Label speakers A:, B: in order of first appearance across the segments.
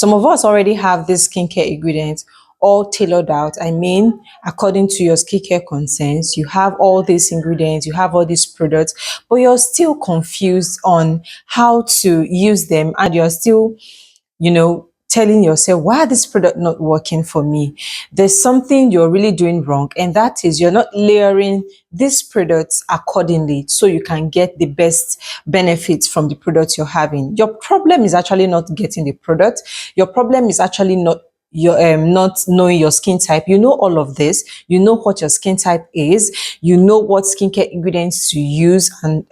A: Some of us already have these skincare ingredients all tailored out. I mean, according to your skincare concerns, you have all these ingredients, you have all these products, but you're still confused on how to use them, and you're still, telling yourself, why this product not working for me? There's something you're really doing wrong, and that is you're not layering these products accordingly so you can get the best benefits from the products you're having. Your problem is actually not getting the product. Your problem is actually not knowing your skin type. You know all of this. You know what your skin type is. You know what skincare ingredients to use, and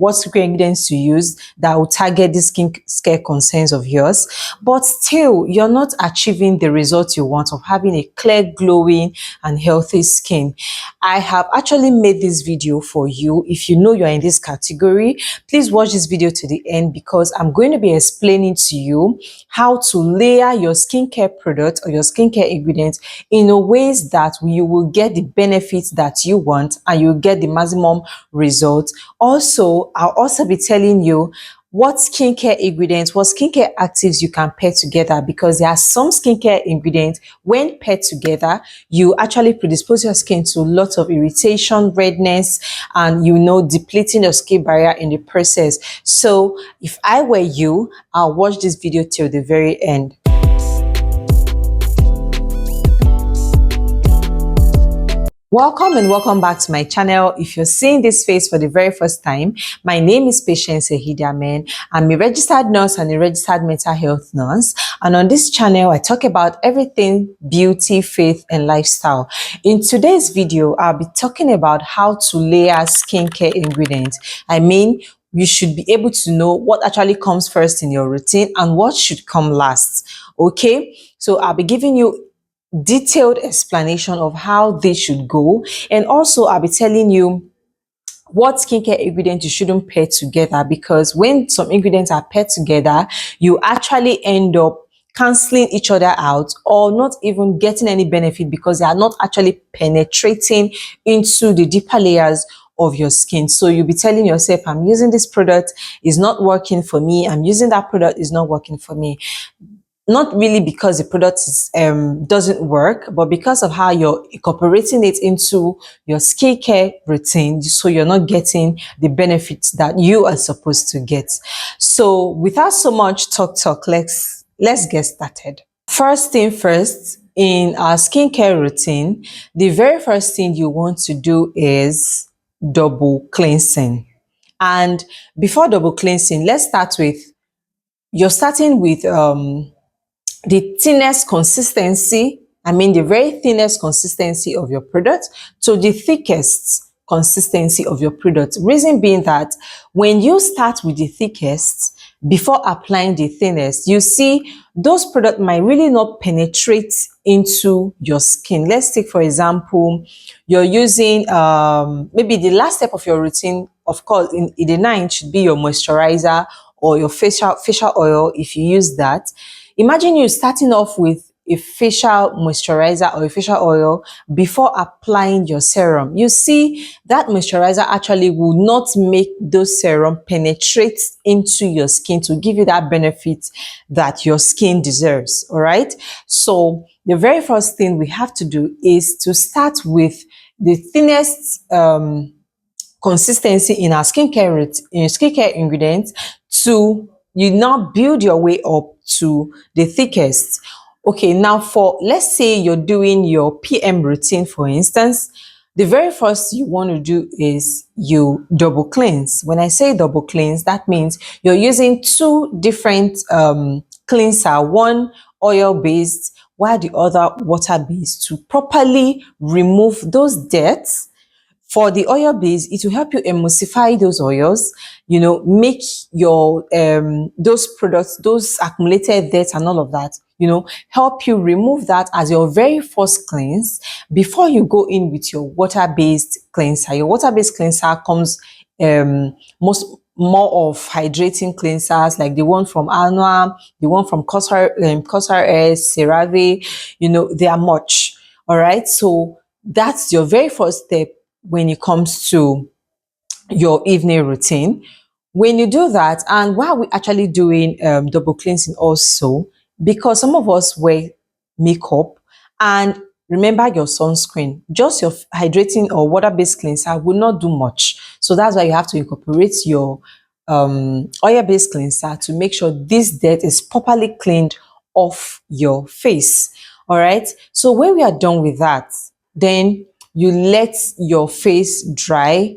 A: what skincare ingredients to use that will target the skincare concerns of yours. But still, you're not achieving the results you want of having a clear, glowing, and healthy skin. I have actually made this video for you. If you know you're in this category, please watch this video to the end, because I'm going to be explaining to you how to layer your skincare product or your skincare ingredients in a ways that you will get the benefits that you want and you'll get the maximum results. Also, I'll also be telling you what skincare ingredients, what skincare actives you can pair together, because there are some skincare ingredients, when paired together, you actually predispose your skin to lots of irritation, redness, and depleting your skin barrier in the process. So if I were you, I'll watch this video till the very end. Welcome and welcome back to my channel. If you're seeing this face for the very first time, my name is Patience Ehidiamen. I'm a registered nurse and a registered mental health nurse. And on this channel, I talk about everything beauty, faith, and lifestyle. In today's video, I'll be talking about how to layer skincare ingredients. I mean, you should be able to know what actually comes first in your routine and what should come last. Okay, so I'll be giving you detailed explanation of how they should go, and also I'll be telling you what skincare ingredients you shouldn't pair together, because when some ingredients are paired together, you actually end up canceling each other out or not even getting any benefit, because they are not actually penetrating into the deeper layers of your skin. So you'll be telling yourself, I'm using this product, is not working for me. I'm using that product, is not working for me. Not really because the product doesn't work, but because of how you're incorporating it into your skincare routine, so you're not getting the benefits that you are supposed to get. So without so much talk, let's get started. First thing first, in our skincare routine, the very first thing you want to do is double cleansing. And before double cleansing, let's start with, you're starting with the thinnest consistency, the very thinnest consistency of your product to the thickest consistency of your product. Reason being that when you start with the thickest before applying the thinnest, you see those products might really not penetrate into your skin. Let's take, for example, you're using maybe the last step of your routine, of course, in the night should be your moisturizer or your facial oil if you use that. Imagine you starting off with a facial moisturizer or a facial oil before applying your serum. You see that moisturizer actually will not make those serum penetrate into your skin to give you that benefit that your skin deserves. All right. So the very first thing we have to do is to start with the thinnest consistency in our skincare ingredients, to you now build your way up to the thickest. Okay, now let's say you're doing your PM routine, for instance, the very first you want to do is you double cleanse. When I say double cleanse, that means you're using two different cleanser, one oil-based while the other water-based, to properly remove those debts. For the oil base, it will help you emulsify those oils, make your those products, those accumulated dirt and all of that, help you remove that as your very first cleanse before you go in with your water-based cleanser. Your water-based cleanser comes more of hydrating cleansers, like the one from Anua, the one from COSRX, CeraVe, they are much. All right, so that's your very first step when it comes to your evening routine. When you do that, and while we're actually doing double cleansing also, because some of us wear makeup, and remember your sunscreen. Just your hydrating or water-based cleanser will not do much. So that's why you have to incorporate your oil-based cleanser to make sure this dirt is properly cleaned off your face. All right. So when we are done with that, then you let your face dry.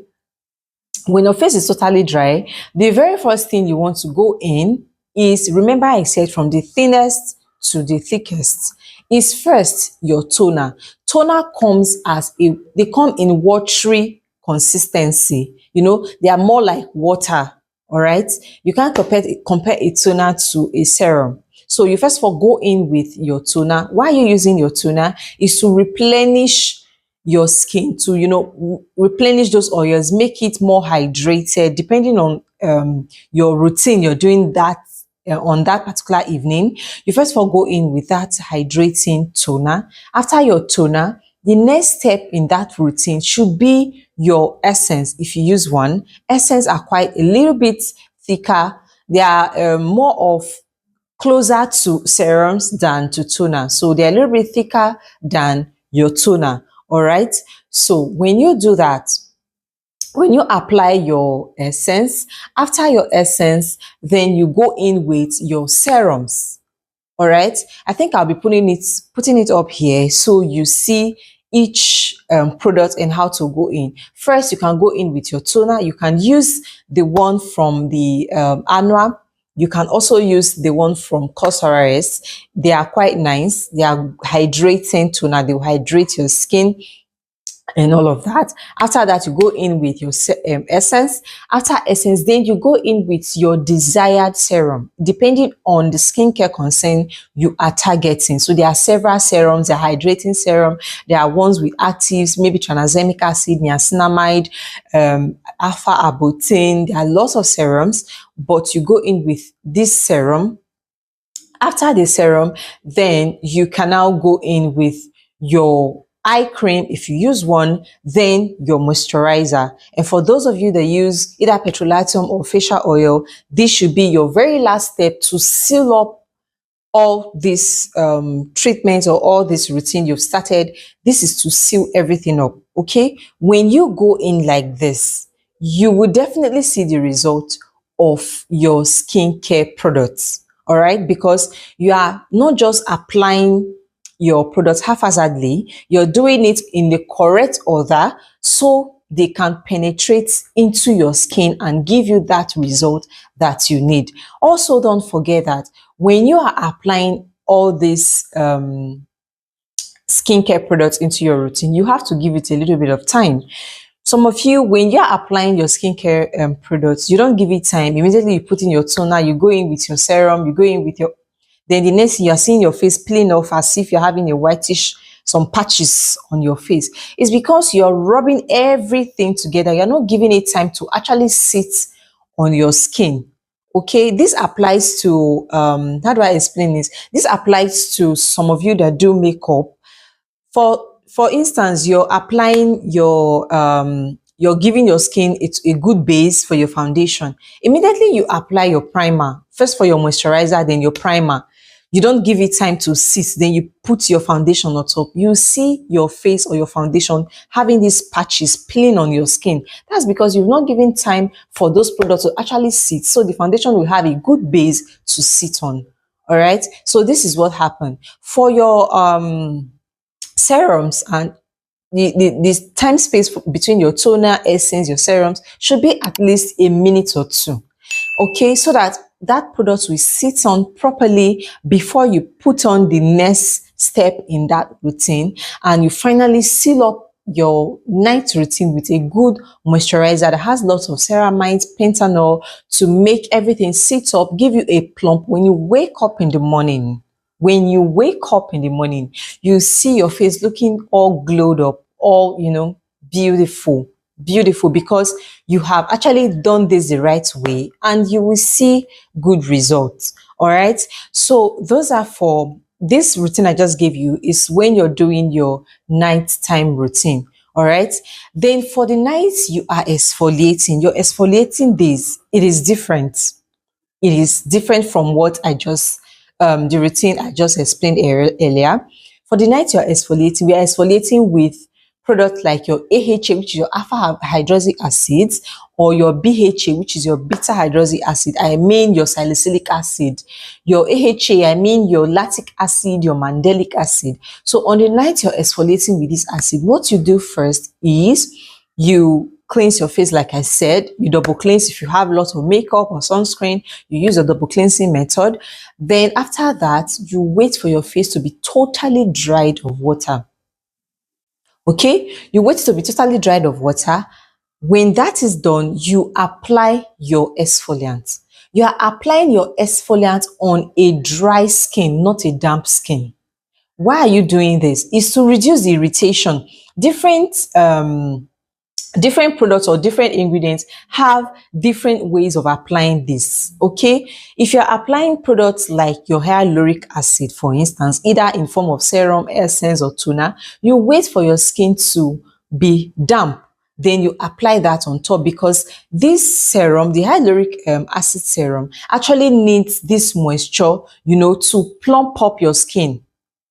A: When your face is totally dry, the very first thing you want to go in is, remember I said from the thinnest to the thickest, is first your toner. Toner comes as they come in watery consistency. They are more like water. All right. You can't compare a toner to a serum. So you first of all go in with your toner. Why are you using your toner? Is to replenish your skin, to replenish those oils, make it more hydrated depending on your routine you're doing that on that particular evening. You first of all go in with that hydrating toner. After your toner, the next step in that routine should be your essence. If you use one, essence are quite a little bit thicker. They are more of closer to serums than to toner. So they're a little bit thicker than your toner. All right. So when you do that, when you apply your essence, after your essence, then you go in with your serums. All right. I think I'll be putting it up here so you see each product and how to go in. First, you can go in with your toner. You can use the one from the Anua. You can also use the one from Cosrx. They are quite nice. They are hydrating toner. They will hydrate your skin and all of that. After that, you go in with your essence. After essence, then you go in with your desired serum, depending on the skincare concern you are targeting. So there are several serums. There are hydrating serum. There are ones with actives, maybe tranexamic acid, niacinamide, alpha arbutin. There are lots of serums, but you go in with this serum. After the serum, then you can now go in with your eye cream. If you use one, then your moisturizer. And for those of you that use either petrolatum or facial oil, this should be your very last step to seal up all this treatments or all this routine you've started. This is to seal everything up. Okay. When you go in like this, you will definitely see the result of your skincare products. All right. Because you are not just applying your products haphazardly, you're doing it in the correct order so they can penetrate into your skin and give you that result that you need. Also, don't forget that when you are applying all these skincare products into your routine, you have to give it a little bit of time. Some of you, when you're applying your skincare products, you don't give it time. Immediately you put in your toner, you go in with your serum, you go in with your, then the next thing you're seeing your face peeling off as if you're having a whitish, some patches on your face. It's because you're rubbing everything together. You're not giving it time to actually sit on your skin. Okay, this applies to, how do I explain this? This applies to some of you that do makeup. For instance, you're giving your skin it's a good base for your foundation. Immediately you apply your primer, first for your moisturizer, then your primer. You don't give it time to sit, then you put your foundation on top. You see your face or your foundation having these patches peeling on your skin. That's because you've not given time for those products to actually sit. So the foundation will have a good base to sit on. All right. So this is what happened for your serums, and the time space between your toner, essence, your serums should be at least a minute or two. Okay, so that that product will sit on properly before you put on the next step in that routine, and you finally seal up your night routine with a good moisturizer that has lots of ceramides, panthenol to make everything sit up, give you a plump when you wake up in the morning. When you wake up in the morning, you see your face looking all glowed up, all, beautiful, beautiful, because you have actually done this the right way and you will see good results. All right. So those are for this routine I just gave you is when you're doing your nighttime routine. All right. Then for the nights you are exfoliating, your exfoliating days, it is different. It is different from what I just the routine I just explained earlier. For the night you're exfoliating, we are exfoliating with products like your AHA, which is your alpha hydroxy acids, or your BHA, which is your beta hydroxy acid. I mean your salicylic acid. Your AHA, I mean your lactic acid, your mandelic acid. So on the night you're exfoliating with this acid, what you do first is you cleanse your face, like I said. You double cleanse. If you have lots of makeup or sunscreen, you use a double cleansing method. Then after that, you wait for your face to be totally dried of water. Okay, you wait to be totally dried of water. When that is done, you apply your exfoliant. You are applying your exfoliant on a dry skin, not a damp skin. Why are you doing this? Is to reduce the irritation. Different products or different ingredients have different ways of applying this. Okay, if you're applying products like your hyaluronic acid, for instance, either in form of serum, essence, or toner, you wait for your skin to be damp, then you apply that on top, because this serum, the hyaluronic acid serum, actually needs this moisture, to plump up your skin.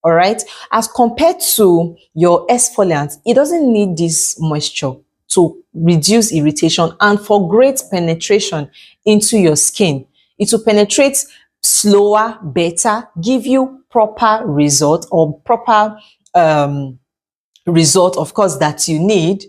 A: All right, as compared to your exfoliant, it doesn't need this moisture to reduce irritation and for great penetration into your skin. It will penetrate slower, better, give you proper result, or proper result, of course, that you need,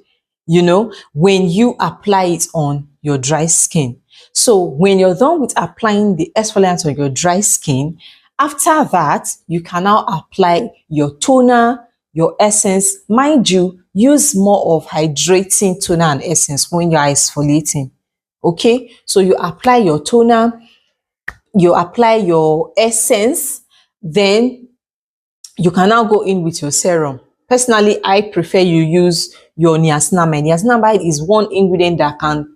A: when you apply it on your dry skin. So when you're done with applying the exfoliant on your dry skin, after that, you can now apply your toner, your essence. Mind you, use more of hydrating toner and essence when you are exfoliating. Okay, so you apply your toner, you apply your essence, then you can now go in with your serum. Personally, I prefer you use your niacinamide. Niacinamide is one ingredient that can,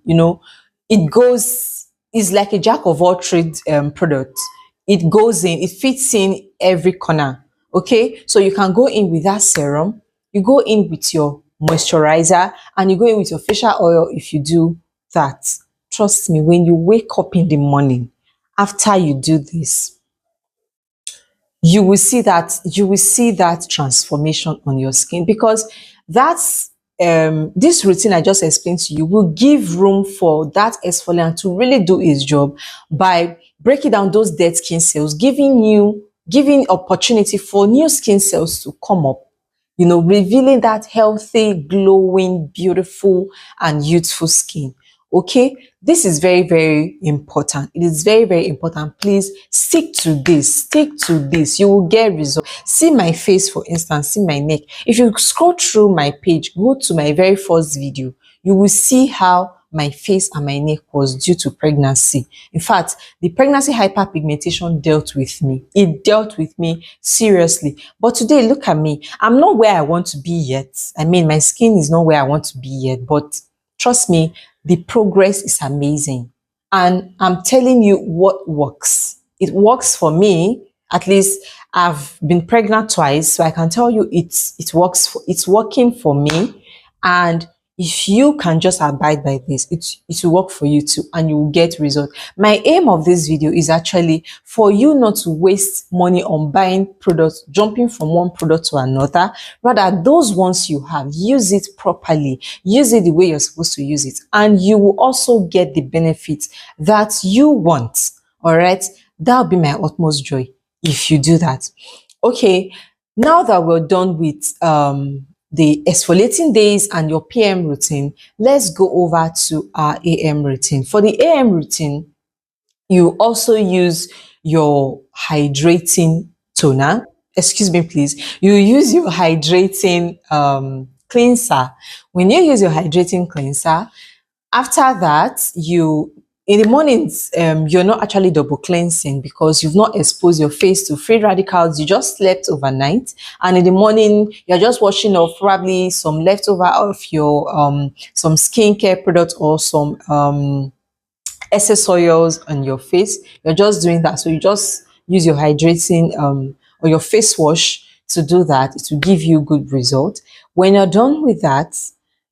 A: is like a jack of all trades product. It goes in, it fits in every corner. Okay, so you can go in with that serum, you go in with your moisturizer, and you go in with your facial oil if you do that. Trust me, when you wake up in the morning, after you do this, you will see that transformation on your skin, because that's this routine I just explained to you will give room for that exfoliant to really do its job by breaking down those dead skin cells, giving opportunity for new skin cells to come up, revealing that healthy, glowing, beautiful, and youthful skin. Okay, this is very, very important. It is very, very important. Please stick to this. Stick to this. You will get results. See my face, for instance, see my neck. If you scroll through my page, go to my very first video, you will see how my face and my neck was due to pregnancy. In fact, the pregnancy hyperpigmentation dealt with me. It dealt with me seriously. But today, look at me. I'm not where I want to be yet. I mean, my skin is not where I want to be yet. But trust me, the progress is amazing. And I'm telling you what works. It works for me. At least I've been pregnant twice, so I can tell you it's working for me. And if you can just abide by this, it will work for you too, and you will get results. My aim of this video is actually for you not to waste money on buying products, jumping from one product to another. Rather, those ones you have, use it properly, use it the way you're supposed to use it, and you will also get the benefits that you want. All right, that'll be my utmost joy if you do that. Okay, now that we're done with the exfoliating days and your PM routine, let's go over to our AM routine. For the AM routine, you also use your hydrating toner. Excuse me, please. You use your hydrating cleanser. When you use your hydrating cleanser, after that, in the mornings, you're not actually double cleansing because you've not exposed your face to free radicals. You just slept overnight, and in the morning, you're just washing off probably some leftover of your some skincare products or some excess oils on your face. You're just doing that. So you just use your hydrating or your face wash to do that. It will give you good result. When you're done with that,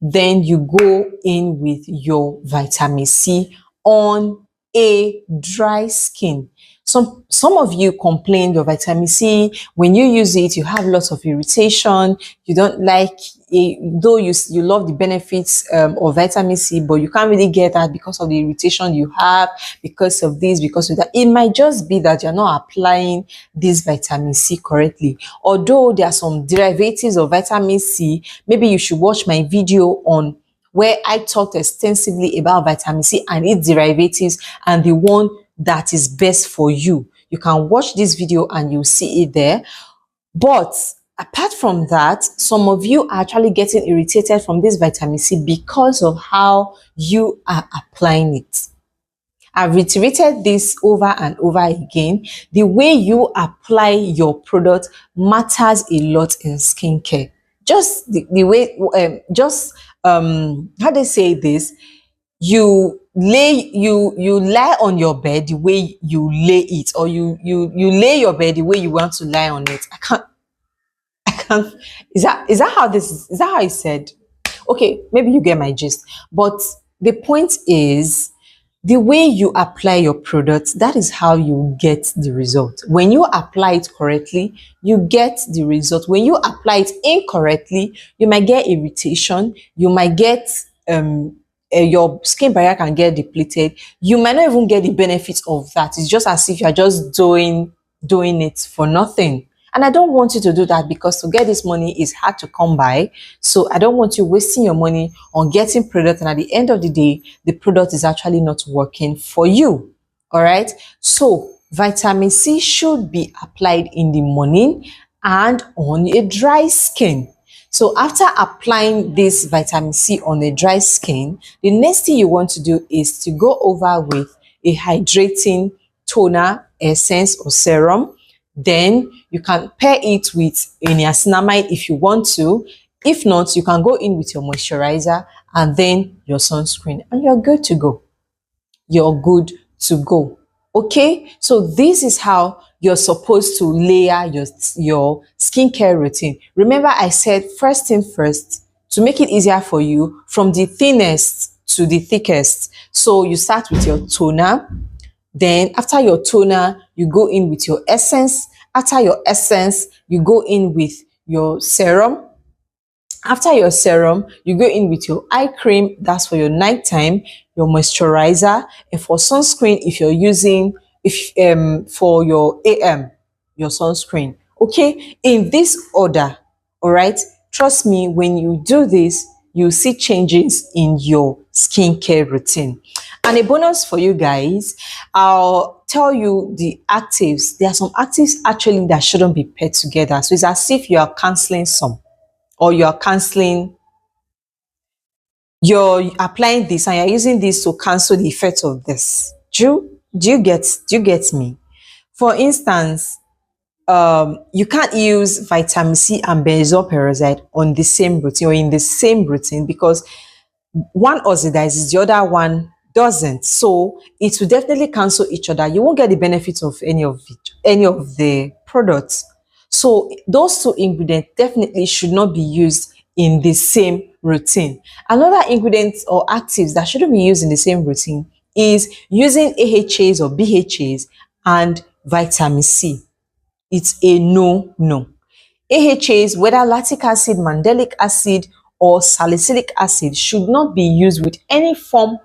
A: then you go in with your vitamin C on a dry skin. Some of you complain your vitamin C, when you use it, you have lots of irritation. You don't like it, though you love the benefits of vitamin C, but you can't really get that because of the irritation you have, because of this, because of that. It might just be that you're not applying this vitamin C correctly. Although there are some derivatives of vitamin C, maybe you should watch my video on where I talked extensively about vitamin C and its derivatives and the one that is best for you. You can watch this video and you'll see it there. But apart from that, some of you are actually getting irritated from this vitamin C because of how you are applying it. I've reiterated this over and over again. The way you apply your product matters a lot in skincare. Just the way, how they say this, you lie on your bed the way you lay it, or you lay your bed the way you want to lie on it. I can't. Is that how this is that how I said? Okay, maybe you get my gist. But the point is, the way you apply your product, that is how you get the result. When you apply it correctly, you get the result. When you apply it incorrectly, you might get irritation, you might get your skin barrier can get depleted. You might not even get the benefits of that. It's just as if you're just doing it for nothing. And I don't want you to do that, because to get this money is hard to come by. So I don't want you wasting your money on getting product, and at the end of the day, the product is actually not working for you. All right. So vitamin C should be applied in the morning and on a dry skin. So after applying this vitamin C on a dry skin, the next thing you want to do is to go over with a hydrating toner, essence, or serum. Then you can pair it with a niacinamide if you want to. If not, you can go in with your moisturizer and then your sunscreen, and you're good to go. You're good to go. Okay, so this is how you're supposed to layer your skincare routine. Remember, I said first thing first, to make it easier for you, from the thinnest to the thickest. So you start with your toner. Then after your toner, you go in with your essence. After your essence, you go in with your serum. After your serum, you go in with your eye cream. That's for your nighttime, your moisturizer, and for sunscreen, if you're using, if for your AM, your sunscreen. Okay, in this order. All right. Trust me, when you do this, you see changes in your skincare routine. And a bonus for you guys, I'll tell you the actives. There are some actives actually that shouldn't be paired together. So it's as if you are canceling some, or you're canceling, you're applying this and you're using this to cancel the effect of this. Do you get me? For instance, you can't use vitamin C and benzoyl peroxide on the same routine, or in the same routine, because one oxidizes, the other one doesn't. So it will definitely cancel each other. You won't get the benefits of any of the products. So those two ingredients definitely should not be used in the same routine. Another ingredient or actives that shouldn't be used in the same routine is using AHAs or BHAs and vitamin C. It's a no. AHAs, whether lactic acid, mandelic acid, or salicylic acid, should not be used with any form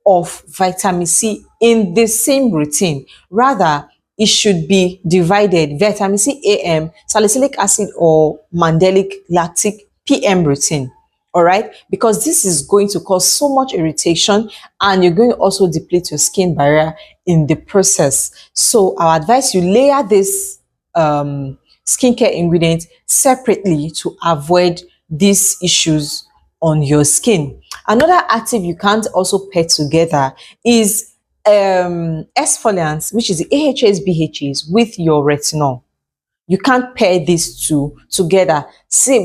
A: of vitamin C in the same routine. Rather, it should be divided: vitamin C AM, salicylic acid, or mandelic lactic PM routine. All right, because this is going to cause so much irritation, and you're going to also deplete your skin barrier in the process. So I advise you layer this skincare ingredients separately to avoid these issues on your skin. Another active you can't also pair together is exfoliants, which is the AHAs, BHAs, with your retinol. You can't pair these two together. See,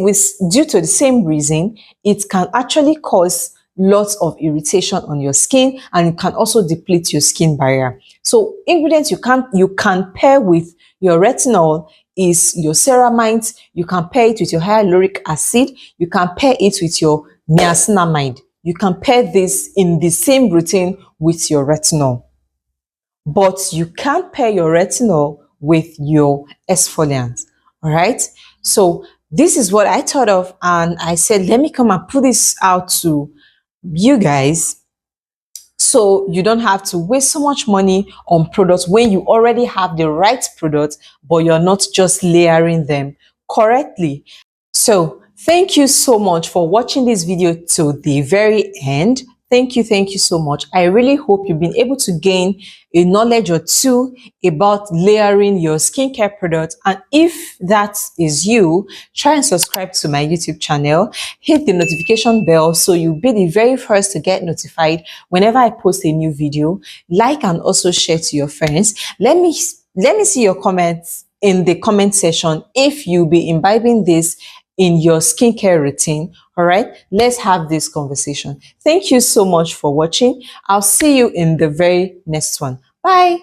A: due to the same reason, it can actually cause lots of irritation on your skin, and it can also deplete your skin barrier. So ingredients you can pair with your retinol is your ceramide. You can pair it with your hyaluronic acid. You can pair it with your niacinamide. You can pair this in the same routine with your retinol. but you can't pair your retinol with your exfoliant. All right. So this is what I thought of, and I said, let me come and put this out to you guys, so you don't have to waste so much money on products when you already have the right product, but you're not just layering them correctly. So thank you so much for watching this video to the very end. Thank you so much. I really hope you've been able to gain a knowledge or two about layering your skincare products. And if that is you, try and subscribe to my YouTube channel. Hit the notification bell so you'll be the very first to get notified whenever I post a new video. Like and also share to your friends. Let me see your comments in the comment section if you'll be imbibing this in your skincare routine. All right, let's have this conversation. Thank you so much for watching. I'll see you in the very next one. Bye.